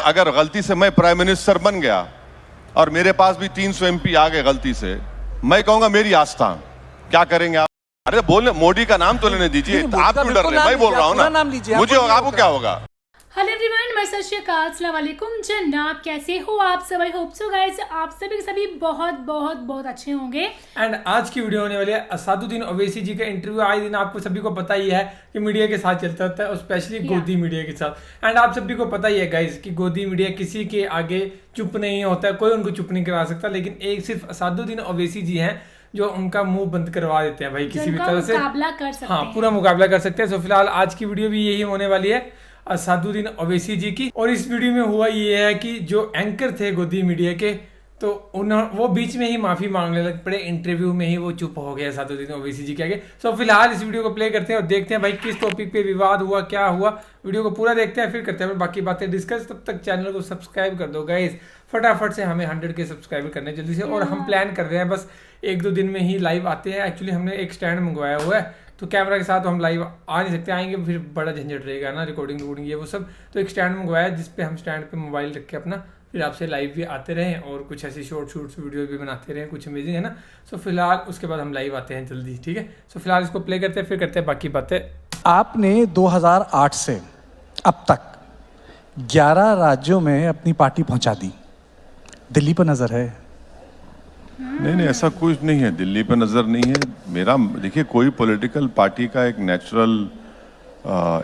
अगर गलती से मैं प्राइम मिनिस्टर बन गया और मेरे पास भी 300 MP आ गए गलती से, मैं कहूंगा मेरी आस्था, क्या करेंगे आप? अरे बोलने, मोदी का नाम तो लेने दीजिए, आप क्यों डर रहे हैं? मैं बोल रहा हूँ ना, मुझे होगा, आपको क्या होगा? हेलो एवरीवन, मैं सत श्री अकाल, अस्सलाम वालेकुम जनाब, कैसे हो आप सब? आई होप सो गाइस आप सभी के सभी बहुत बहुत बहुत अच्छे होंगे। एंड आज की वीडियो होने वाली है असादुद्दीन ओवैसी जी का इंटरव्यू। आए दिन आपको सभी को पता ही है कि मीडिया के साथ चलता रहता है, और स्पेशली गोदी मीडिया के साथ। एंड आप सभी को पता ही है गाइस कि गोदी मीडिया किसी के आगे चुप नहीं होता है, कोई उनको चुप नहीं करा सकता। लेकिन एक सिर्फ असादुद्दीन ओवैसी जी हैं जो उनका मुंह बंद करवा देते हैं भाई, किसी भी तरह से मुकाबला कर सकते हैं। पूरा मुकाबला कर सकते हैं। सो फिलहाल आज की वीडियो भी यही होने वाली है असादुद्दीन ओवैसी जी की। और इस वीडियो में हुआ ये है कि जो एंकर थे गोदी मीडिया के, तो वो बीच में ही माफी मांगने लग पड़े, इंटरव्यू में ही वो चुप हो गया असादुद्दीन ओवैसी जी के आगे। सो फिलहाल इस वीडियो को प्ले करते हैं और देखते हैं भाई किस टॉपिक पे विवाद हुआ, क्या हुआ। वीडियो को पूरा देखते हैं, फिर करते हैं बाकी बातें डिस्कस। तब तक चैनल को सब्सक्राइब कर दो गाइस, फटाफट से हमें 100 के सब्सक्राइबर करने जल्दी से। और हम प्लान कर रहे हैं बस 1-2 दिन में ही लाइव आते हैं। एक्चुअली हमने एक स्टैंड मंगवाया हुआ है, तो कैमरा के साथ हम लाइव आ नहीं सकते, आएंगे फिर बड़ा झंझट रहेगा ना, रिकॉर्डिंग ये वो सब। तो एक स्टैंड मंगवाया जिसपे हम स्टैंड पे मोबाइल रख के अपना फिर आपसे लाइव भी आते रहें और कुछ ऐसी शॉर्ट्स वीडियो भी बनाते रहें, कुछ अमेजिंग है ना। सो फिलहाल उसके बाद हम लाइव आते हैं जल्दी, ठीक है। सो फिलहाल इसको प्ले करते हैं, फिर करते हैं बाकी बातें। आपने 2008 से अब तक 11 राज्यों में अपनी पार्टी पहुंचा दी, दिल्ली पर नजर है? नहीं, ऐसा कुछ नहीं है, दिल्ली पे नज़र नहीं है मेरा। देखिए, कोई पॉलिटिकल पार्टी का एक नेचुरल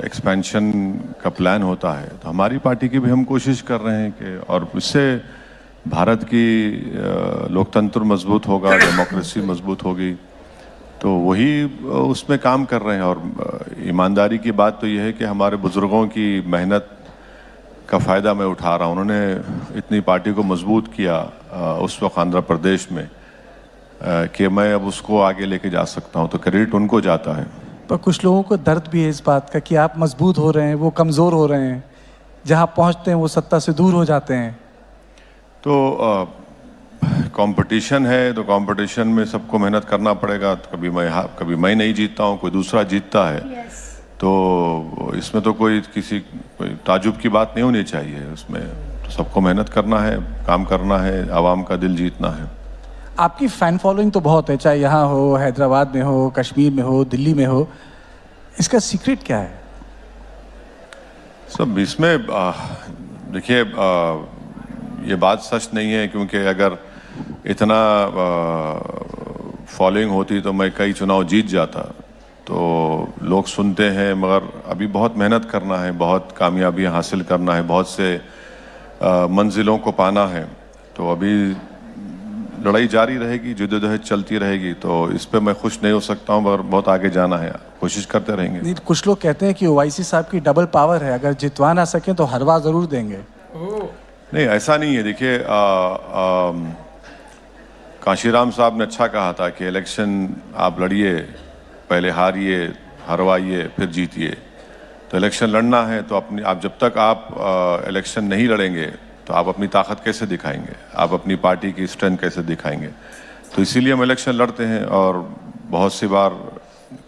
एक्सपेंशन का प्लान होता है, तो हमारी पार्टी की भी हम कोशिश कर रहे हैं कि, और इससे भारत की लोकतंत्र मजबूत होगा, डेमोक्रेसी मजबूत होगी, तो वही उसमें काम कर रहे हैं। और ईमानदारी की बात तो यह है कि हमारे बुजुर्गों की मेहनत का फ़ायदा मैं उठा रहा हूँ। उन्होंने इतनी पार्टी को मजबूत किया उस वक्त आंध्र प्रदेश में कि मैं अब उसको आगे लेके जा सकता हूँ, तो क्रेडिट उनको जाता है। पर कुछ लोगों को दर्द भी है इस बात का कि आप मजबूत हो रहे हैं, वो कमज़ोर हो रहे हैं, जहाँ पहुँचते हैं वो सत्ता से दूर हो जाते हैं। तो कंपटीशन है, तो कंपटीशन में सबको मेहनत करना पड़ेगा। तो कभी मैं नहीं जीतता हूँ, कोई दूसरा जीतता है। तो इसमें तो कोई ताजुब की बात नहीं होनी चाहिए। उसमें तो सबको मेहनत करना है, काम करना है, आवाम का दिल जीतना है। आपकी फ़ैन फॉलोइंग तो बहुत है, चाहे यहाँ हो, हैदराबाद में हो, कश्मीर में हो, दिल्ली में हो। इसका सीक्रेट क्या है? सब इसमें देखिए, ये बात सच नहीं है, क्योंकि अगर इतना फॉलोइंग होती तो मैं कई चुनाव जीत जाता। तो लोग सुनते हैं, मगर अभी बहुत मेहनत करना है, बहुत कामयाबियाँ हासिल करना है, बहुत से मंजिलों को पाना है। तो अभी लड़ाई जारी रहेगी, जद्दोजहद चलती रहेगी। तो इस पे मैं खुश नहीं हो सकता हूँ, मगर बहुत आगे जाना है, कोशिश करते रहेंगे। नहीं, कुछ लोग कहते हैं कि ओवैसी साहब की डबल पावर है, अगर जितवा ना सकें तो हरवा ज़रूर देंगे। नहीं, ऐसा नहीं है। देखिए, काशीराम साहब ने अच्छा कहा था कि इलेक्शन आप लड़िए, पहले हारिए, हरवाइए, फिर जीतिए। तो इलेक्शन लड़ना है तो आप जब तक आप इलेक्शन नहीं लड़ेंगे तो आप अपनी ताकत कैसे दिखाएंगे, आप अपनी पार्टी की स्ट्रेंथ कैसे दिखाएंगे। तो इसीलिए हम इलेक्शन लड़ते हैं, और बहुत सी बार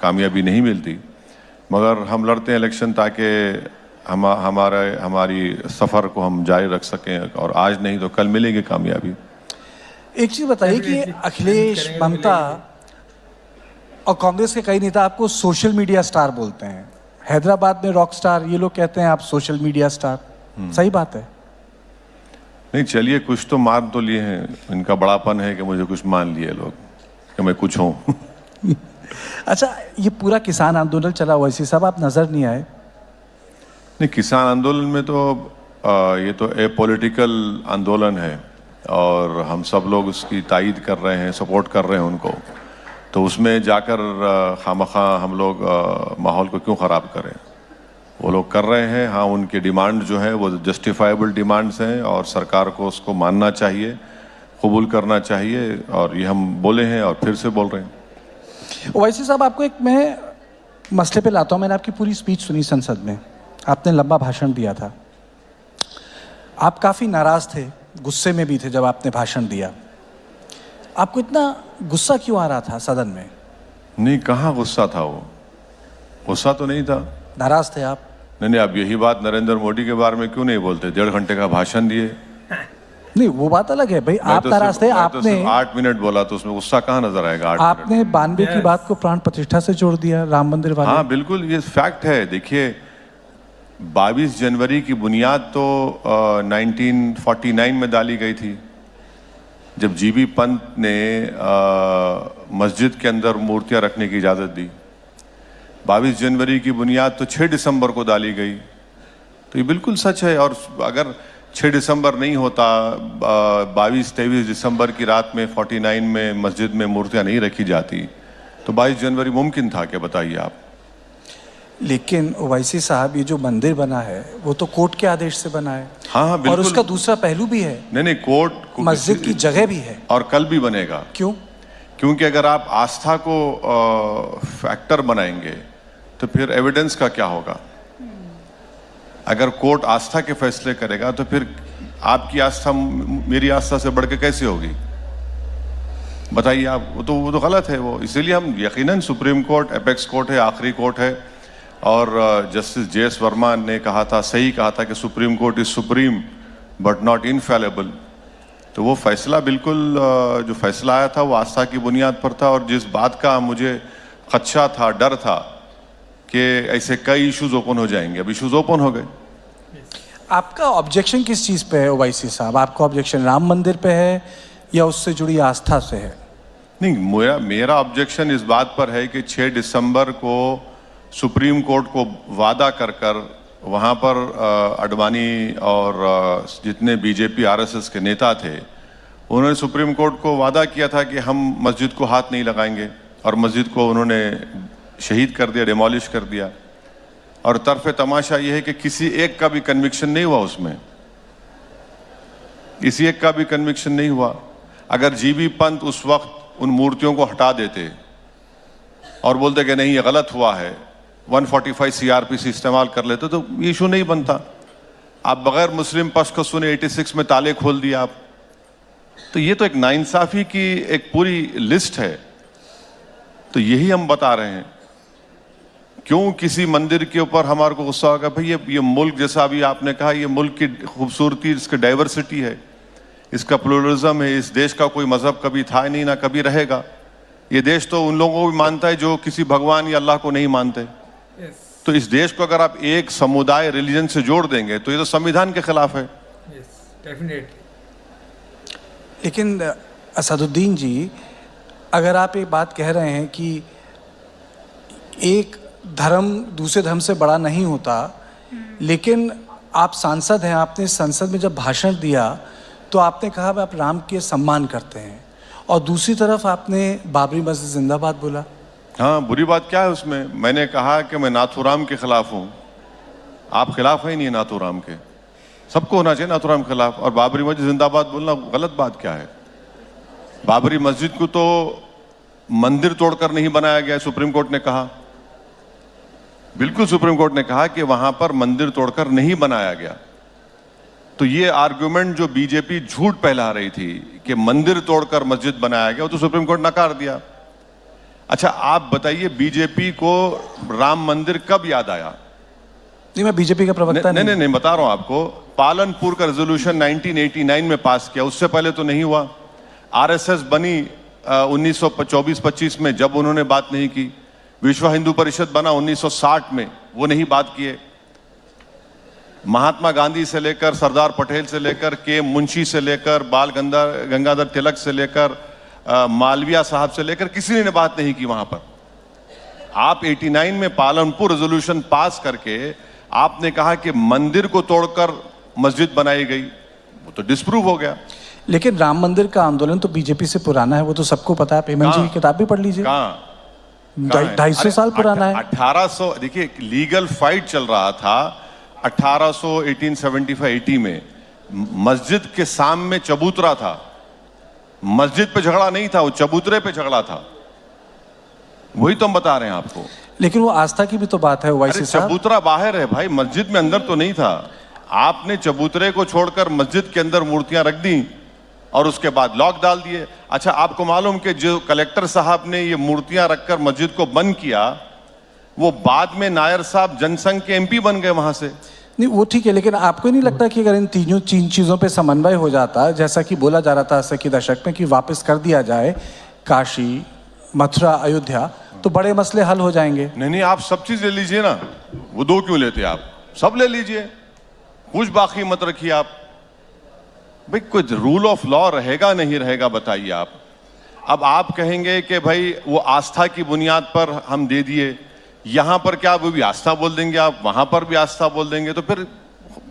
कामयाबी नहीं मिलती, मगर हम लड़ते हैं इलेक्शन ताकि हमारी सफ़र को हम जारी रख सकें, और आज नहीं तो कल मिलेगी कामयाबी। एक चीज़ बताइए कि अखिलेश, ममता और कांग्रेस के कई नेता आपको सोशल मीडिया स्टार बोलते हैं, हैदराबाद में रॉक स्टार, ये लोग कहते हैं आप सोशल मीडिया स्टार। सही बात है? नहीं, चलिए, कुछ तो मान तो लिए हैं। इनका बड़ापन है कि मुझे कुछ मान लिए लोग कि मैं कुछ हूँ। अच्छा, ये पूरा किसान आंदोलन चला, ओवैसी साहब आप नज़र नहीं आए। नहीं, किसान आंदोलन में तो ये तो पॉलिटिकल आंदोलन है, और हम सब लोग उसकी तायीद कर रहे हैं, सपोर्ट कर रहे हैं उनको। तो उसमें जाकर खामखा हम लोग माहौल को क्यों ख़राब करें? वो लोग कर रहे हैं, हाँ, उनकी डिमांड जो है वो जस्टिफाइबल डिमांड्स हैं, और सरकार को उसको मानना चाहिए, कबूल करना चाहिए। और ये हम बोले हैं और फिर से बोल रहे हैं। ओवैसी साहब, आपको एक मैं मसले पे लाता हूँ। मैंने आपकी पूरी स्पीच सुनी संसद में, आपने लंबा भाषण दिया था। आप काफ़ी नाराज़ थे, गुस्से में भी थे जब आपने भाषण दिया। आपको इतना गुस्सा क्यों आ रहा था सदन में? नहीं, कहाँ गुस्सा था, वो गुस्सा तो नहीं था। नाराज़ थे आप? नहीं, अब यही बात नरेंद्र मोदी के बारे में क्यों नहीं बोलते? 1.5 घंटे का भाषण दिए। नहीं, वो बात अलग है भाई, आप नाराज थे। आपने 8 मिनट बोला तो उसमें गुस्सा कहाँ नजर आएगा? 8 आपने 92 की बात को प्राण प्रतिष्ठा से जोड़ दिया, राम मंदिर वाले। हाँ बिल्कुल, ये फैक्ट है। देखिए 22 जनवरी की बुनियाद तो 1949 में डाली गई थी, जब जीबी पंत ने मस्जिद के अंदर मूर्तियां रखने की इजाज़त दी। 22 जनवरी की बुनियाद तो 6 दिसंबर को डाली गई। तो ये बिल्कुल सच है। और अगर 6 दिसंबर नहीं होता, 22-23 दिसंबर की रात में 49 में मस्जिद में मूर्तियां नहीं रखी जाती, तो 22 जनवरी मुमकिन था क्या? बताइए आप। लेकिन ओवैसी साहब, ये जो मंदिर बना है वो तो कोर्ट के आदेश से बना है। हाँ हाँ और बिल्कुल। उसका दूसरा पहलू भी है, नहीं, कोर्ट मस्जिद की जगह भी है। और कल भी बनेगा। क्यों? क्योंकि अगर आप आस्था को फैक्टर बनाएंगे तो फिर एविडेंस का क्या होगा? अगर कोर्ट आस्था के फैसले करेगा तो फिर आपकी आस्था मेरी आस्था से बढ़ के कैसे होगी? बताइए आप। वो तो गलत है वो। इसीलिए हम यकीनन, सुप्रीम कोर्ट एपेक्स कोर्ट है, आखिरी कोर्ट है। और जस्टिस जे.एस. वर्मा ने कहा था, सही कहा था कि supreme court is supreme but not infallible. तो वो फैसला बिल्कुल, जो फैसला आया था वो आस्था की बुनियाद पर था। और जिस बात का मुझे खदशा था, डर था कि ऐसे कई इश्यूज ओपन हो जाएंगे, अब इश्यूज ओपन हो गए। आपका ऑब्जेक्शन किस चीज़ पे है ओवैसी साहब? आपका ऑब्जेक्शन राम मंदिर पे है या उससे जुड़ी आस्था से है? नहीं, मेरा ऑब्जेक्शन इस बात पर है कि 6 दिसंबर को सुप्रीम कोर्ट को वादा कर वहाँ पर अडवाणी और जितने बीजेपी आरएसएस के नेता थे, उन्होंने सुप्रीम कोर्ट को वादा किया था कि हम मस्जिद को हाथ नहीं लगाएंगे, और मस्जिद को उन्होंने शहीद कर दिया, डिमोलिश कर दिया। और तरफे तमाशा ये है कि किसी एक का भी कन्विक्शन नहीं हुआ उसमें, किसी एक का भी कन्विक्शन नहीं हुआ। अगर जीबी पंत उस वक्त उन मूर्तियों को हटा देते और बोलते कि नहीं ये गलत हुआ है, 145 सीआरपीसी इस्तेमाल कर लेते तो इशू नहीं बनता। आप बगैर मुस्लिम पक्ष को सुने 86 में ताले खोल दिया आप। तो ये तो एक नाइंसाफी की एक पूरी लिस्ट है। तो यही हम बता रहे हैं। क्यों किसी मंदिर के ऊपर हमारे को गुस्सा होगा? भाई ये मुल्क, जैसा अभी आपने कहा, ये मुल्क की खूबसूरती, इसकी डाइवर्सिटी है, इसका प्लुरलिज्म है। इस देश का कोई मजहब कभी था नहीं, ना कभी रहेगा। ये देश तो उन लोगों को भी मानता है जो किसी भगवान या अल्लाह को नहीं मानते। तो इस देश को अगर आप एक समुदाय, रिलीजन से जोड़ देंगे तो ये तो संविधान के खिलाफ है। डेफिनेटली। लेकिन असदुद्दीन जी, अगर आप एक बात कह रहे हैं कि एक धर्म दूसरे धर्म से बड़ा नहीं होता, लेकिन आप सांसद हैं, आपने संसद में जब भाषण दिया तो आपने कहा आप राम के सम्मान करते हैं, और दूसरी तरफ आपने बाबरी मस्जिद जिंदाबाद बोला। हाँ, बुरी बात क्या है उसमें? मैंने कहा कि मैं नाथूराम के खिलाफ हूँ। आप खिलाफ है नहीं नाथूराम के, सबको होना चाहिए नाथूराम के खिलाफ। और बाबरी मस्जिद जिंदाबाद बोलना गलत बात क्या है? बाबरी मस्जिद को तो मंदिर तोड़कर नहीं बनाया गया, सुप्रीम कोर्ट ने कहा। बिल्कुल, सुप्रीम कोर्ट ने कहा कि वहां पर मंदिर तोड़कर नहीं बनाया गया। तो ये आर्गुमेंट जो बीजेपी झूठ फैला रही थी कि मंदिर तोड़कर मस्जिद बनाया गया, वो तो सुप्रीम कोर्ट नकार दिया। अच्छा, आप बताइए बीजेपी को राम मंदिर कब याद आया? नहीं, मैं बीजेपी का प्रवक्ता नहीं, बता रहा हूं आपको। पालनपुर का रेजोल्यूशन 1989 में पास किया, उससे पहले तो नहीं हुआ। आरएसएस बनी 1924-25 में, जब उन्होंने बात नहीं की। विश्व हिंदू परिषद बना 1960 में, वो नहीं बात किए। महात्मा गांधी से लेकर, सरदार पटेल से लेकर, के मुंशी से लेकर, बाल गंगाधर तिलक से लेकर, मालविया साहब से लेकर, किसी ने बात नहीं की वहां पर। आप 89 में पालनपुर रेजोल्यूशन पास करके आपने कहा कि मंदिर को तोड़कर मस्जिद बनाई गई, वो तो डिस्प्रूव हो गया। लेकिन राम मंदिर का आंदोलन तो बीजेपी से पुराना है, वो तो सबको पता है। पेमन जी की किताब भी पढ़ लीजिए। 250 साल पुराना है। 1800, देखिए लीगल फाइट चल रहा था 1875-80 में। मस्जिद के सामने चबूतरा था, मस्जिद पे झगड़ा नहीं था, वो चबूतरे पे झगड़ा था। वही तो हम बता रहे हैं आपको। लेकिन वो आस्था की भी तो बात है ओवैसी साहब। चबूतरा बाहर है भाई, मस्जिद में अंदर तो नहीं था। आपने चबूतरे को छोड़कर मस्जिद के अंदर मूर्तियां रख दी और उसके बाद लॉक डाल दिए। अच्छा, आपको मालूम कि जो कलेक्टर साहब ने ये मूर्तियां रखकर मस्जिद को बंद किया, वो बाद में नायर साहब जनसंघ के एमपी बन गए वहां से। नहीं वो ठीक है, लेकिन आपको नहीं लगता कि अगर इन तीन चीज़ों पे समन्वय हो जाता, जैसा कि बोला जा रहा था 80 के दशक में कि वापस कर दिया जाए काशी, मथुरा, अयोध्या, तो बड़े मसले हल हो जाएंगे? नहीं, आप सब चीज ले लीजिए ना, वो दो क्यों लेते आप? सब ले लीजिए, कुछ बाकी मत रखिए आप। भाई कुछ रूल ऑफ लॉ रहेगा नहीं रहेगा बताइए आप। अब आप कहेंगे कि भाई वो आस्था की बुनियाद पर हम दे दिए, यहां पर क्या वो भी आस्था बोल देंगे आप, वहां पर भी आस्था बोल देंगे, तो फिर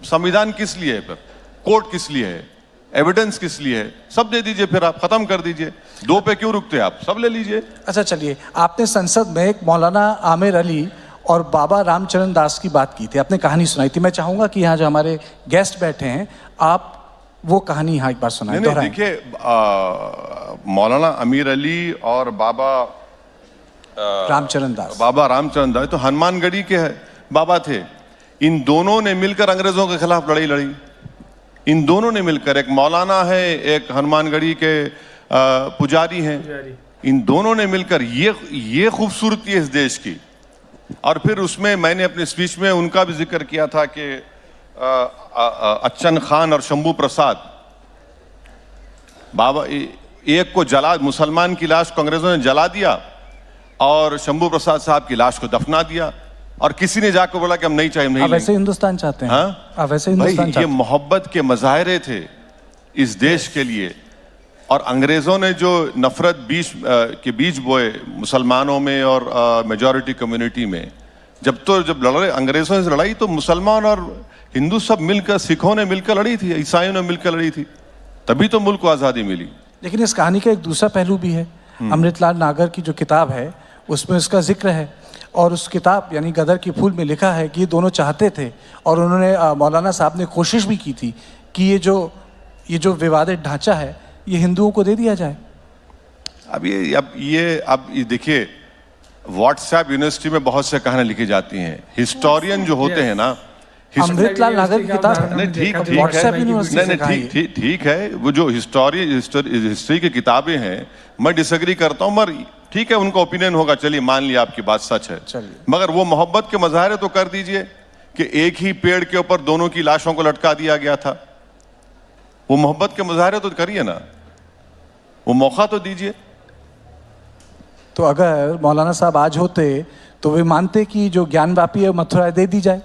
संविधान किस लिए है? फिर कोर्ट किस लिए है? एविडेंस किस लिए है? सब दे दीजिए, फिर आप खत्म कर दीजिए। दो पे क्यों रुकते आप? सब ले लीजिए। अच्छा चलिए, आपने संसद में एक मौलाना आमिर अली और बाबा रामचरण दास की बात की थी, आपने कहानी सुनाई थी। मैं चाहूंगा कि यहाँ जो हमारे गेस्ट बैठे हैं, आप वो कहानी यहाँ एक बार सुनाएं। नहीं, देखिए, मौलाना आमिर अली और बाबा रामचरण दास तो हनुमानगढ़ी के बाबा थे। इन दोनों ने मिलकर अंग्रेजों के खिलाफ लड़ाई लड़ी। इन दोनों ने मिलकर, एक मौलाना है, एक हनुमानगढ़ी के पुजारी हैं, इन दोनों ने मिलकर ये खूबसूरती है इस देश की। और फिर उसमें मैंने अपनी स्पीच में उनका भी जिक्र किया था कि अच्छन खान और शंभू प्रसाद, बाबा एक को जला, मुसलमान की लाश को अंग्रेजों ने जला दिया और शंभू प्रसाद साहब की लाश को दफना दिया, और किसी ने जाकर बोला कि हम नहीं चाहिए, नहीं लेंगे। वैसे हिंदुस्तान चाहते हैं। हाँ? आप वैसे हिंदुस्तान भाई, ये मोहब्बत के मजाहरे थे इस देश के लिए। और अंग्रेजों ने जो नफरत के बीज बोए मुसलमानों में और मेजॉरिटी कम्युनिटी में, जब लड़े अंग्रेजों से लड़ाई, तो मुसलमान और हिंदू सब मिलकर, सिखों ने मिलकर लड़ी थी, ईसाइयों ने मिलकर लड़ी थी, तभी तो मुल्क को आज़ादी मिली। लेकिन इस कहानी का एक दूसरा पहलू भी है। अमृतलाल नागर की जो किताब है उसमें उसका जिक्र है, और उस किताब यानी गदर के फूल में लिखा है कि ये दोनों चाहते थे, और उन्होंने मौलाना साहब ने कोशिश भी की थी कि ये जो विवादित ढांचा है ये हिंदुओं को दे दिया जाए। अब ये देखिए, व्हाट्सएप यूनिवर्सिटी में बहुत से कहानियां लिखी जाती हैं। हिस्टोरियन जो होते हैं ना, अमृतलाल नागर की किताब, नहीं ठीक व्हाट्सएप यूनिवर्सिटी से कहा है, ठीक है, वो जो हिस्ट्री की किताबें हैं, मैं डिसएग्री करता हूं, मगर ठीक है, उनका ओपिनियन होगा, चलिए मान लिया आपकी बात सच है, मगर वो मोहब्बत के मजाहरे तो कर दीजिए कि एक ही पेड़ के ऊपर दोनों की लाशों को लटका दिया गया था। वो मोहब्बत के मुजाहरे तो करिए ना, वो मौका तो दीजिए। तो अगर मौलाना साहब आज होते तो वे मानते कि जो ज्ञानवापी है मथुरा दे दी जाए,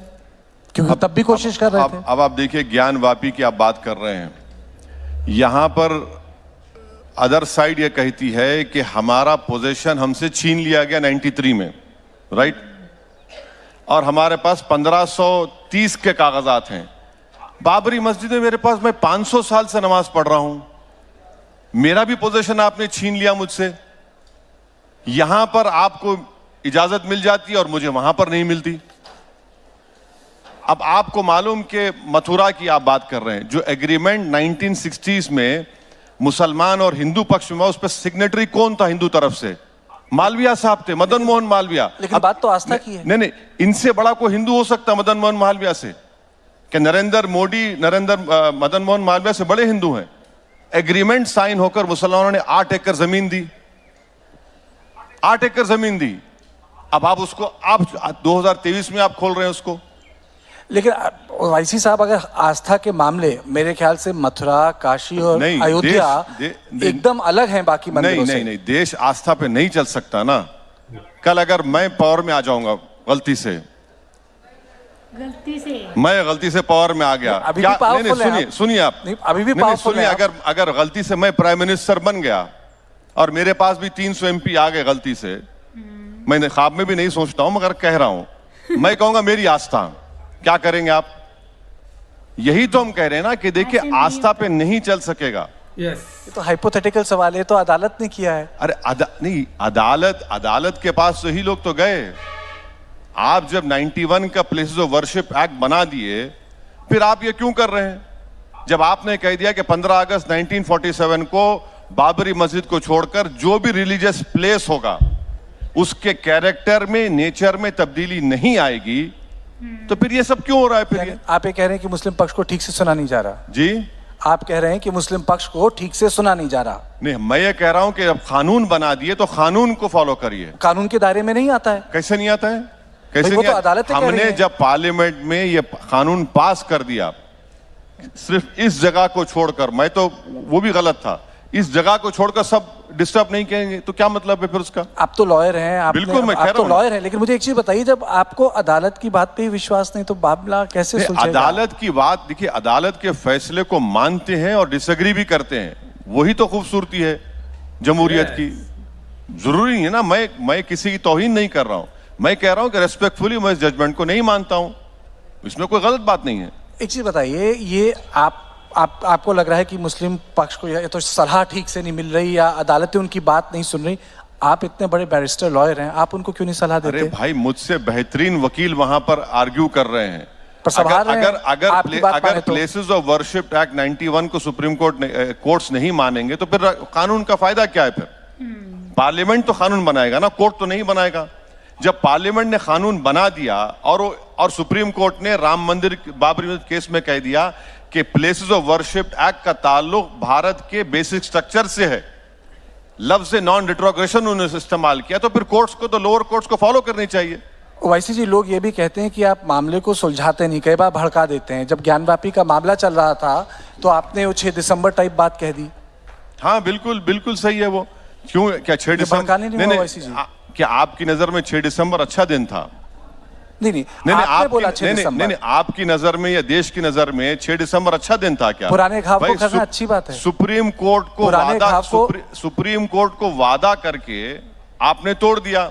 क्योंकि तब भी कोशिश कर रहे थे। अब आप देखिए, ज्ञानवापी की आप बात कर रहे हैं, यहां पर अदर साइड ये कहती है कि हमारा पोजीशन हमसे छीन लिया गया 93 में, राइट, और हमारे पास 1530 के कागजात हैं। बाबरी मस्जिद में मेरे पास, मैं 500 साल से नमाज पढ़ रहा हूं, मेरा भी पोजीशन आपने छीन लिया मुझसे। यहां पर आपको इजाजत मिल जाती है और मुझे वहां पर नहीं मिलती। अब आपको मालूम कि मथुरा की आप बात कर रहे हैं, जो एग्रीमेंट 1960s में मुसलमान और हिंदू पक्ष में, उस पर सिग्नेटरी कौन था हिंदू तरफ से? मालविया साहब थे, मदन मोहन मालविया। लेकिन बात तो आस्था की है। नहीं, इनसे बड़ा कोई हिंदू हो सकता मदन मोहन मालविया से? कि मदन मोहन मालविया से बड़े हिंदू हैं। एग्रीमेंट साइन होकर मुसलमानों ने 8 एकड़ जमीन दी, 8 एकड़ जमीन दी। अब आप उसको 2023 में आप खोल रहे हैं उसको। लेकिन वाईसी साहब, अगर आस्था के मामले, मेरे ख्याल से मथुरा, काशी और अयोध्या एकदम अलग हैं बाकी मंदिरों से। नहीं, देश आस्था पे नहीं चल सकता ना। कल अगर मैं पावर में आ जाऊंगा गलती से मैं गलती से पावर में आ गया, अभी क्या? नहीं, सुनिए आप, अभी भी पावरफुल है। अगर गलती से मैं प्राइम मिनिस्टर बन गया और मेरे पास भी 300 MP आ गए गलती से, मैंने ख्वाब में भी नहीं सोचता हूं मगर कह रहा हूं, मैं कहूंगा मेरी आस्था, क्या करेंगे आप? यही तो हम कह रहे हैं ना कि देखिए, आस्था पे नहीं चल सकेगा। ये तो हाइपोथेटिकल सवाल है, तो अदालत ने किया है। अरे नहीं, अदालत के पास तो ही लोग तो गए। आप जब 91 का प्लेसेस ऑफ वर्शिप एक्ट बना दिए, फिर आप ये क्यों कर रहे हैं? जब आपने कह दिया कि 15 अगस्त 1947 को बाबरी मस्जिद को छोड़कर जो भी रिलीजियस प्लेस होगा उसके कैरेक्टर में, नेचर में तब्दीली नहीं आएगी, तो फिर ये सब क्यों हो रहा है? फिर आप ये कह रहे हैं कि मुस्लिम पक्ष को ठीक से सुना नहीं जा रहा? जी, आप कह रहे हैं कि मुस्लिम पक्ष को ठीक से सुना नहीं जा रहा? नहीं, मैं ये कह रहा हूं कि अब कानून बना दिए तो कानून को फॉलो करिए। कानून के दायरे में नहीं आता है। कैसे नहीं आता है? कैसे वो तो किया? अदालतें कह रही हमने हैं। जब पार्लियामेंट में ये कानून पास कर दिया, सिर्फ इस जगह को छोड़कर, मैं तो वो भी गलत था, इस जगह को छोड़कर सब डिस्टर्ब नहीं करेंगे, तो क्या मतलब है फिर उसका? आप तो लॉयर हैं, आप बिल्कुल, मैं कह आप रहा तो हूं। लॉयर हैं, लेकिन मुझे एक चीज बताइए, जब आपको अदालत की बात पे ही विश्वास नहीं तो मामला कैसे नहीं, सुलझेगा? अदालत की बात देखिए, अदालत के फैसले को मानते हैं और डिसएग्री भी करते हैं, वही तो खूबसूरती है जमहूरियत की। जरूरी नहीं है ना, मैं किसी की तौहीन नहीं कर रहा हूं, मैं कह रहा हूं कि रेस्पेक्टफुली मैं इस जजमेंट को नहीं मानता हूं, इसमें कोई गलत बात नहीं है। एक चीज बताइए, ये आपको लग रहा है कि मुस्लिम पक्ष को या तो सलाह ठीक से नहीं मिल रही या अदालतें उनकी बात नहीं सुन रही, आप इतने बड़े बैरिस्टर लॉयर हैं, आप उनको क्यों नहीं सलाह अरे देते? भाई, मुझसे बेहतरीन वकील वहां पर आर्ग्यू कर रहे हैं। पर संभाल रहे हैं, आपकी बात अगर माने तो। प्लेसेस ऑफ वर्शिप एक्ट 91 को सुप्रीम कोर्ट्स नहीं मानेंगे तो फिर कानून का फायदा क्या है? फिर पार्लियामेंट तो कानून बनाएगा ना, कोर्ट तो नहीं बनाएगा। जब पार्लियामेंट ने कानून बना दिया और सुप्रीम कोर्ट ने राम मंदिर बाबरी मस्जिद केस में कह दिया कि प्लेसेस ऑफ वर्शिप एक्ट का ताल्लुक भारत के बेसिक स्ट्रक्चर से है, लफ्ज नॉन रिट्रोग्रेशन उन्होंने इस्तेमाल किया, तो फिर कोर्ट्स को तो लोअर कोर्ट्स को फॉलो करनी चाहिए। ओवैसी जी, लोग ये भी कहते हैं कि आप मामले को सुलझाते नहीं, कई बार भड़का देते हैं। जब ज्ञानवापी का मामला चल रहा था तो आपने वो 6 दिसंबर टाइप बात कह दी। हाँ बिल्कुल बिल्कुल सही है वो। क्यों, क्या 6 भड़काने नहीं दिसंबर हुआ वैसी जी। क्या आपकी नजर में 6 दिसंबर अच्छा दिन था? नहीं, नहीं, आपने बोला 6 दिसंबर। नहीं, आपकी नजर में या देश की नजर में 6 दिसंबर अच्छा दिन था क्या? पुराने घाव को भाई, करना अच्छी बात है। सुप्रीम कोर्ट को पुराने वादा, घाव को- सुप्रीम कोर्ट को वादा करके आपने तोड़ दिया,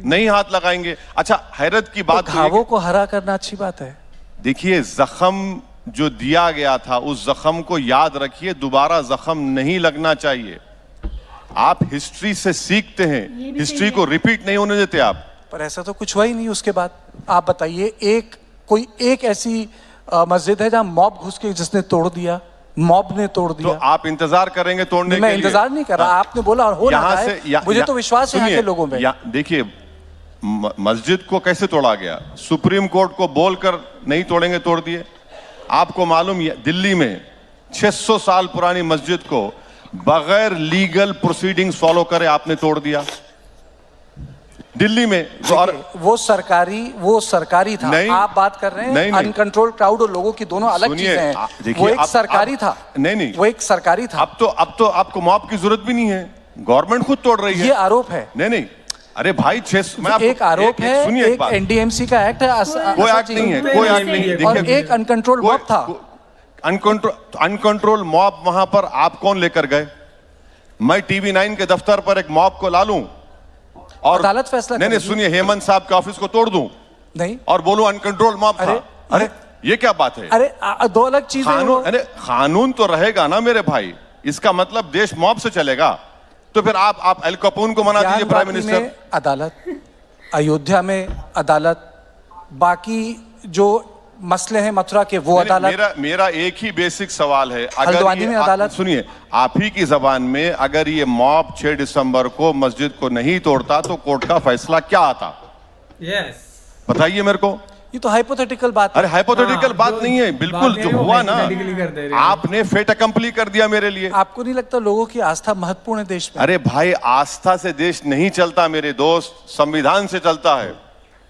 नहीं हाथ लगाएंगे। अच्छा, हैरत की बात तो तो ये घावों को हरा करना अच्छी बात है। देखिए, जख्म जो दिया गया था उस जख्म को याद रखिए, दोबारा जख्म नहीं लगना चाहिए। आप हिस्ट्री से सीखते हैं, ये भी हिस्ट्री सही को रिपीट नहीं होने देते आप। पर ऐसा तो कुछ हुआ ही नहीं उसके बाद। आप बताइए, कोई एक ऐसी मस्जिद है जहां मॉब घुस के जिसने तोड़ दिया? मॉब ने तोड़ तो दिया। आप इंतजार करेंगे तोड़ने के मैं लिए? इंतजार नहीं कर रहा, आपने बोला और हो रहा है। मुझे तो विश्वास है यहाँ के लोगों में। देखिए, मस्जिद को कैसे तोड़ा गया? सुप्रीम कोर्ट को बोलकर नहीं तोड़ेंगे, तोड़ दिए। आपको मालूम है, दिल्ली में 600 साल पुरानी मस्जिद को बगैर लीगल प्रोसीडिंग्स फॉलो करे आपने तोड़ दिया दिल्ली में। और वो सरकारी था। नहीं, आप बात कर रहे हैं नहीं, नहीं। अनकंट्रोल क्राउड और लोगों की दोनों अलग सुनिए, चीजें हैं। देखिए, वो एक अब सरकारी था। नहीं, वो एक सरकारी था। अब तो आपको मॉब की जरूरत भी नहीं है, गवर्नमेंट खुद तोड़ रही ये है। आरोप है। नहीं, अरे भाई, एक आरोप है, सुनिए, एक एनडीएमसी का एक्ट है। कोई एक्ट नहीं है, कोई एक्ट नहीं है। और एक अनकंट्रोल मॉब था। अनकंट्रोल मॉब वहां पर आप कौन लेकर गए? मैं टीवी 9 के दफ्तर पर एक मॉब को ला लूं और अदालत फैसला नहीं, करेगी। सुनिए, हेमंत साहब के ऑफिस को तोड़ दूं नहीं, और बोलूं अनकंट्रोल मॉब था? अरे ये क्या बात है? अरे दो अलग चीजें हैं वो। कानून, अरे कानून तो रहेगा ना मेरे भाई। इसका मतलब देश मॉब से चलेगा? तो फिर आप एल कपूर को मना दीजिए प्राइम ज्ञानवापी मिनिस्टर। में अदालत, अयोध्या में अदालत, बाकी जो मसले हैं मथुरा के वो अदालत। मेरा एक ही बेसिक सवाल है, हल्द्वानी में अदालत। सुनिए, आप ही की जबान में, अगर ये मॉब 6 दिसंबर को मस्जिद को नहीं तोड़ता तो कोर्ट का फैसला क्या आता? यस, बताइए मेरे को। ये तो हाइपोथेटिकल बात है। अरे हाइपोथेटिकल बात नहीं है, बिल्कुल जो हुआ ना, आपने फेट अकम्पली कर दिया मेरे लिए। आपको नहीं लगता लोगों की आस्था महत्वपूर्ण है देश में? अरे भाई, आस्था से देश नहीं चलता मेरे दोस्त, संविधान से चलता है।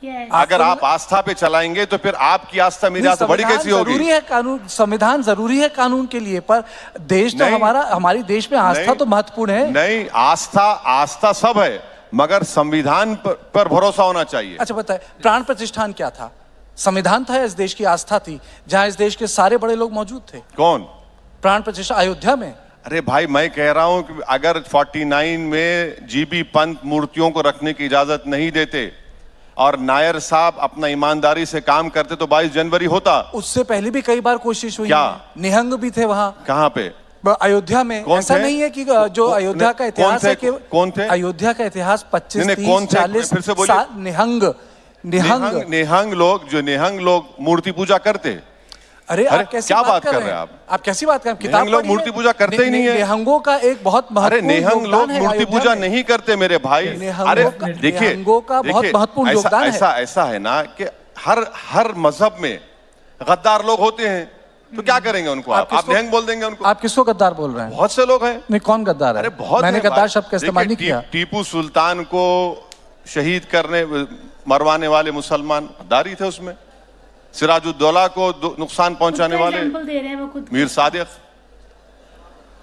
Yes. अगर आप आस्था पे चलाएंगे तो फिर आपकी आस्था मेरी आस्था बड़ी कैसी जरूरी होगी? है कानून, संविधान जरूरी है कानून के लिए, पर देश तो नहीं, हमारी देश में आस्था नहीं, तो महत्वपूर्ण है। नहीं, आस्था सब है, मगर संविधान पर भरोसा होना चाहिए। अच्छा बताए, प्राण प्रतिष्ठान क्या था? संविधान था या इस देश की आस्था थी, जहां इस देश के सारे बड़े लोग मौजूद थे? कौन? प्राण प्रतिष्ठान अयोध्या में। अरे भाई, मैं कह रहा हूं कि अगर 49 में जीबी पंत मूर्तियों को रखने की इजाजत नहीं देते और नायर साहब अपना ईमानदारी से काम करते तो 22 जनवरी होता। उससे पहले भी कई बार कोशिश हुई क्या? है। निहंग भी थे वहां। कहाँ पे? अयोध्या में। कौन ऐसा थे? नहीं है कि जो अयोध्या का इतिहास है कि कौन थे? अयोध्या का इतिहास 25, नहीं, 30, कौन थे? 40 फिर से बोलिए। साल। निहंग। निहंग लोग मूर्ति पूजा करते। अरे अरे, आप कैसी क्या बात कर रहे हैं आप कैसी बात कर रहे हैं? किताब निहंग लोग पढ़ी है? मूर्ति पूजा करते ही नहीं है। निहंगों का एक बहुत अरे महत्वपूर्ण निहंग लोग योगदान है मूर्ति अयोध्या पूजा में। नहीं करते मेरे भाई। अरे देखिए, निहंगों का बहुत महत्वपूर्ण योगदान है। ऐसा है ना कि हर मजहब में गद्दार लोग होते हैं, तो क्या करेंगे उनको? आप निहंग बोल देंगे उनको? आप किसको गद्दार बोल रहे हैं? बहुत से लोग हैं। नहीं, कौन गद्दार है? अरे बहुत मैंने हैं गद्दार भाई। शब्द का इस्तेमाल नहीं देखिए, किया। टीपू सुल्तान को शहीद करने मरवाने वाले मुसलमान दारी थे उसमें, सिराजुद्दौला को नुकसान पहुंचाने वाले एग्जाम्पल दे रहे हैं वो खुद। मीर सादिक,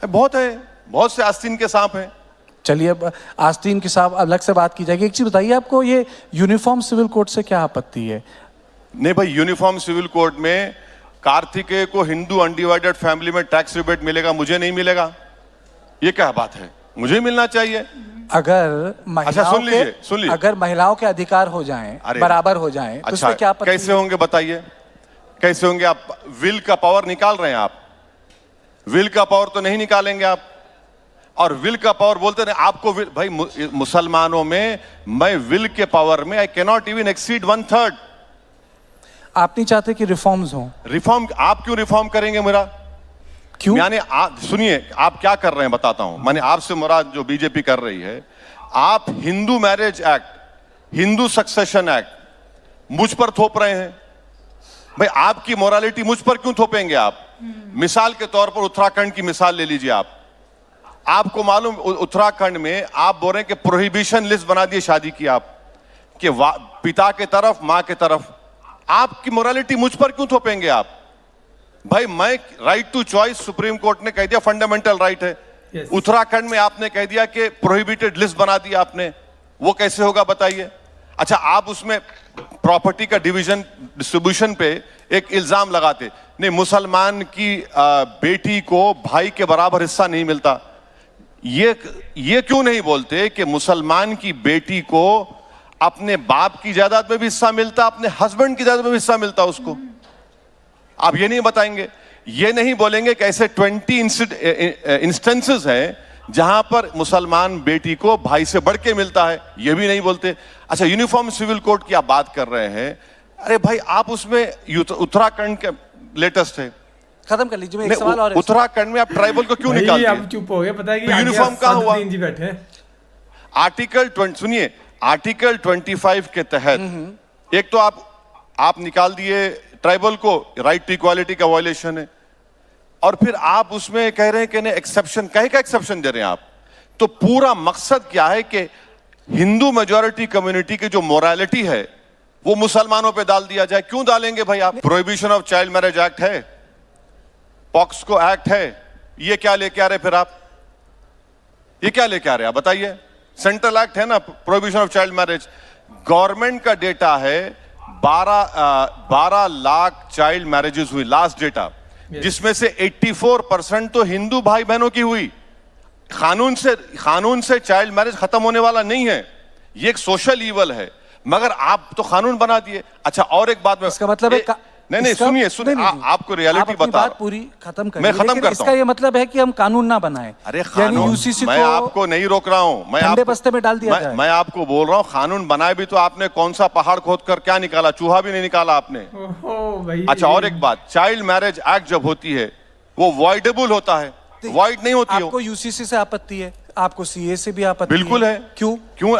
बहुत है, बहुत से आस्तीन के सांप हैं। चलिए अब आस्तीन के साथ अलग से बात की जाएगी। एक चीज बताइए, आपको ये यूनिफॉर्म सिविल कोड से क्या आपत्ति है? नहीं भाई, यूनिफॉर्म सिविल कोड में कार्तिकेय को हिंदू अनडिवाइडेड फैमिली में टैक्स रिबेट मिलेगा, मुझे नहीं मिलेगा, ये क्या बात है? मुझे मिलना चाहिए। अगर महिलाओं सुन लीजिए। अगर महिलाओं के अधिकार हो जाएं, बराबर हो जाएं, तो अच्छा, उसमें क्या आपत्ति कैसे होंगे बताइए, कैसे होंगे? आप विल का पावर निकाल रहे हैं, आप विल का पावर तो नहीं निकालेंगे आप। और विल का पावर बोलते रहे आपको भाई मुसलमानों में मैं विल के पावर में I can not even exceed 1/3। आप नहीं चाहते कि रिफॉर्म्स हो? रिफॉर्म आप क्यों रिफॉर्म करेंगे मेरा? क्यों? यानी सुनिए आप क्या कर रहे हैं बताता हूं। माने आपसे मुराद जो बीजेपी कर रही है, आप Hindu marriage act, Hindu succession act मुझ पर थोप रहे हैं। भाई आपकी मोरालिटी मुझ पर क्यों थोपेंगे आप? मिसाल के तौर पर उत्तराखंड की मिसाल ले लीजिए आप। आपको मालूम उत्तराखंड में आप बोल रहे हैं कि प्रोहिबिशन लिस्ट बना दिए शादी की आप, कि पिता के तरफ मां के तरफ। आपकी मोरालिटी मुझ पर क्यों थोपेंगे आप? भाई मैं right to choice supreme court ने कह दिया फंडामेंटल राइट है। Yes. उत्तराखंड में आपने कह दिया कि प्रोहिबिटेड लिस्ट बना दी आपने, वो कैसे होगा बताइए? अच्छा, आप उसमें प्रॉपर्टी का डिवीजन डिस्ट्रीब्यूशन पे एक इल्जाम लगाते, नहीं मुसलमान की बेटी को भाई के बराबर हिस्सा नहीं मिलता। ये क्यों नहीं बोलते कि मुसलमान की बेटी को अपने बाप की जायदाद में भी हिस्सा मिलता, अपने हस्बैंड की जायदाद में भी हिस्सा मिलता उसको? आप ये नहीं बताएंगे, ये नहीं बोलेंगे कि ऐसे 20 इंस्टेंसेस हैं जहां पर मुसलमान बेटी को भाई से बढ़ के मिलता है, ये भी नहीं बोलते। अच्छा, यूनिफॉर्म सिविल कोड की आप बात कर रहे हैं, अरे भाई आप उसमें उत्तराखंड के लेटेस्ट है, खत्म कर लीजिए। मैं एक सवाल और है। उत्तराखंड में आप ट्राइबल को क्यों निकालते आप हैं? चुप हो गए, पता है कि तो यूनिफॉर्म कहाँ हुआ? जी बैठे हैं। आर्टिकल 20 सुनिए, आर्टिकल 25 के तहत एक तो आप निकाल दिए ट्राइबल को, राइट टू इक्वालिटी का वायलेशन है, और फिर आप उसमें कह रहे हैं कि नहीं एक्सेप्शन, कहे का एक्सेप्शन दे रहे हैं आप? तो पूरा मकसद क्या है कि हिंदू मेजॉरिटी कम्युनिटी की जो मोरालिटी है वो मुसलमानों पे डाल दिया जाए। क्यों डालेंगे भाई आप? Prohibition of child marriage act है, पॉक्सको एक्ट है, ये क्या लेके आ रहे फिर आप? ये क्या लेके आ रहे आप बताइए? सेंट्रल एक्ट है ना, prohibition of child marriage. Government का डेटा है 12 लाख चाइल्ड मैरिजेस हुई लास्ट डेटा, जिसमें से 84% तो हिंदू भाई बहनों की हुई। कानून से चाइल्ड मैरिज खत्म होने वाला नहीं है, ये एक सोशल ईवल है, मगर आप तो कानून बना दिए। अच्छा, और एक बात में इसका मतलब है नहीं सुनिए आपको रियलिटी बता, बात पूरी खत्म करिए। मैं खत्म करता हूं। इसका ये मतलब है कि हम कानून ना बनाएं। अरे कानून, यूसीसी मैं आपको नहीं रोक रहा हूं, ठंडे बस्ते में डाल दिया जाए। मैं आपको बोल रहा हूं कानून बनाए भी तो आपने कौन सा पहाड़ खोद कर क्या निकाला? चूहा भी नहीं निकाला आपने। ओहो भाई। अच्छा, और एक बात, चाइल्ड मैरिज एक्ट जब होती है वो वॉइडेबल होता है, वॉइड नहीं होती। आपको यूसीसी से आपत्ति है, आपको सीए से भी आपत्ति बिल्कुल है। क्यों?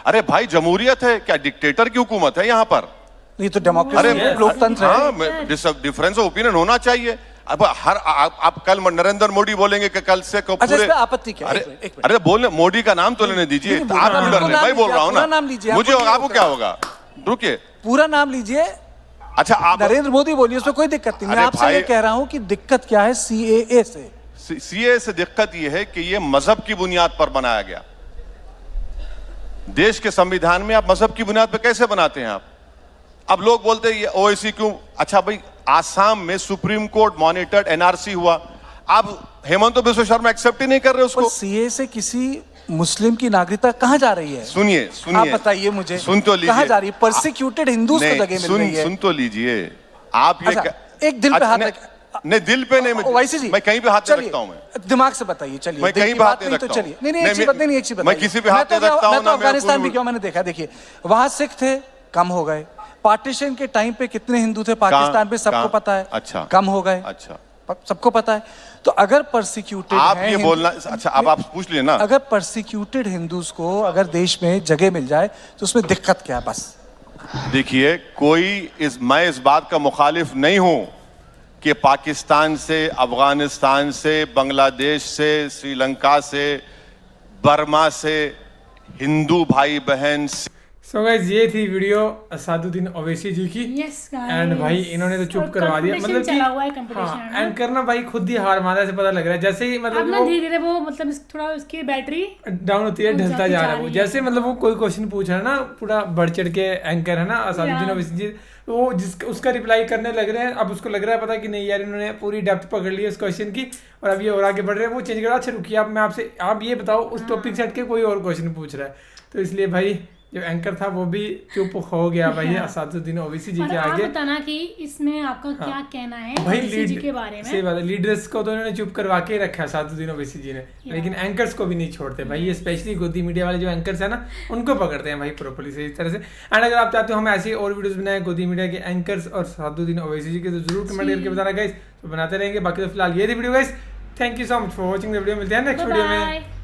अरे भाई जमहूरियत है क्या? डिक्टेटर की हुकूमत है यहाँ पर? ये तो डेमोक्रेसी, लोकतंत्र है। हाँ, डिफरेंस ऑफ ओपिनियन होना चाहिए। अब आप कल नरेंद्र मोदी बोलेंगे कि कल से अच्छा, इसमें आपत्ति क्या? अरे बोलने, मोदी का नाम तो लेने दीजिए। आप क्यों डर रहे हैं? मैं बोल रहा हूँ ना, नाम लीजिए। मुझे आपको क्या होगा? रुकिए, पूरा नाम लीजिए। अच्छा, आप नरेंद्र मोदी बोलिए, उसमें कोई दिक्कत नहीं। मैं आपसे ये कह रहा हूँ कि दिक्कत क्या है सीएए से? सीए से दिक्कत यह है कि यह मजहब की बुनियाद पर बनाया गया। देश के संविधान में आप मजहब की बुनियाद पर कैसे बनाते हैं आप? अब लोग बोलते हैं ये ओवैसी क्यों? अच्छा भाई, आसाम में सुप्रीम कोर्ट मॉनिटर्ड एनआरसी हुआ, आप हेमंत बिस्वा शर्मा एक्सेप्ट ही नहीं कर रहे उसको। सीए से किसी मुस्लिम की नागरिकता कहां जा रही है? सुनिए आप बताइए मुझे, सुन तो लीजिए, कहां जा रही है? परसिक्यूटेड हिंदूज को जगह मिल रही है। सुन तो लीजिए आप। ये एक दिल पे हाथ रख, नहीं दिल पे नहीं, वैसे जी मैं कहीं पे हाथ नहीं रखता हूं। मैं दिमाग से बताइए। चलिए, मैं कहीं पे हाथ नहीं तो रखता चलिए। नहीं, एक चीज बताइए, एक चीज बताइए। मैं किसी पे हाथ नहीं रखता हूं। मैं तो अफगानिस्तान भी गया, मैंने देखा। देखिए, वहां सिख थे, कम हो गए। पार्टीशन के टाइम पे कितने हिंदू थे पाकिस्तान में, सबको पता है। अच्छा, कम हो गए। अच्छा, सबको पता है। तो अगर परसिक्यूटेड आप ये बोलना, अच्छा अब आप पूछ लिए ना, अगर परसिक्यूटेड हिंदूज को अगर देश में जगह मिल जाए तो उसमें दिक्कत क्या है? बस देखिए, मैं इस बात का मुखालिफ नहीं हूं कि पाकिस्तान से, अफगानिस्तान से, बांग्लादेश से, श्रीलंका से, बर्मा से हिंदू भाई बहन सो गाइस ये थी वीडियो असादुद्दीन ओवैसी जी की। Yes guys. एंड भाई इन्होंने तो चुप करवा दिया, मतलब चला हुआ है कि कंपटीशन। हाँ, एंकर ना भाई खुद ही हार माना से पता लग रहा है, जैसे ही अब मतलब ना वो धीरे धीरे वो मतलब थोड़ा उसकी बैटरी डाउन होती है, ढलता जा रहा है वो। जैसे मतलब वो कोई क्वेश्चन पूछ रहा है ना, पूरा बढ़ चढ़ के एंकर है ना असादुद्दीन ओवैसी जी, वो उसका रिप्लाई करने लग रहे हैं। अब उसको लग रहा है पता कि नहीं यार इन्होंने पूरी डेप्थ पकड़ ली है उस क्वेश्चन की, और अब ये और आगे बढ़ रहे हैं। वो चेंज करा, अच्छा रुकिए अब मैं आपसे, आप ये बताओ उस टॉपिक से हट के कोई और क्वेश्चन पूछ रहा है। तो इसलिए भाई जो एंकर था वो भी चुप हो गया भाई असादुद्दीन ओवैसी जी के आगे। बताना कि इसमें आपका क्या कहना है भाई ओवैसी जी के बारे में। सही बात है, लीडर्स को तो इन्होंने चुप करवा के रखा है असादुद्दीन ओवैसी जी ने, लेकिन एंकर्स को भी नहीं छोड़ते भाई। ये स्पेशली गोदी मीडिया वाले जो एंकर्स है ना, उनको पकड़ते हैं भाई प्रॉपर्ली सही तरह से। एंड अगर आप चाहते हो हम ऐसी और वीडियोस बनाए गोदी मीडिया के एंकर्स और असादुद्दीन ओवैसी जी के, तो जरूर कमेंट करके बताना गाइस, तो बनाते रहेंगे। बाकी तो फिलहाल ये थी video guys, thank you so much for watching the video. मिलते हैं नेक्स्ट वीडियो में।